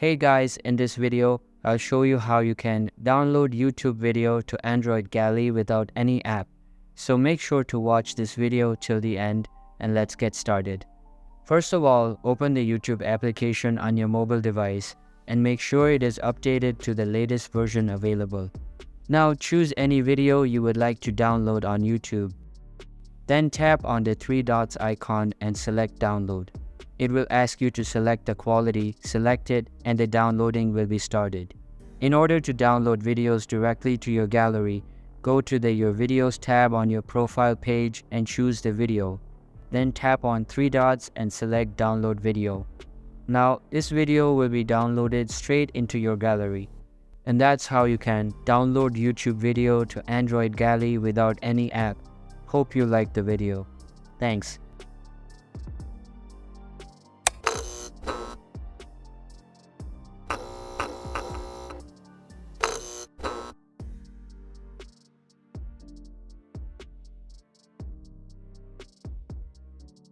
Hey guys, in this video, I'll show you how you can download YouTube video to Android Gallery without any app. So make sure to watch this video till the end and let's get started. First of all, open the YouTube application on your mobile device and make sure it is updated to the latest version available. Now choose any video you would like to download on YouTube. Then tap on the three dots icon and select download. It will ask you to select the quality, select it, and the downloading will be started. In order to download videos directly to your gallery, go to the Your Videos tab on your profile page and choose the video. Then tap on three dots and select Download Video. Now, this video will be downloaded straight into your gallery. And that's how you can download YouTube video to Android Gallery without any app. Hope you liked the video. Thanks.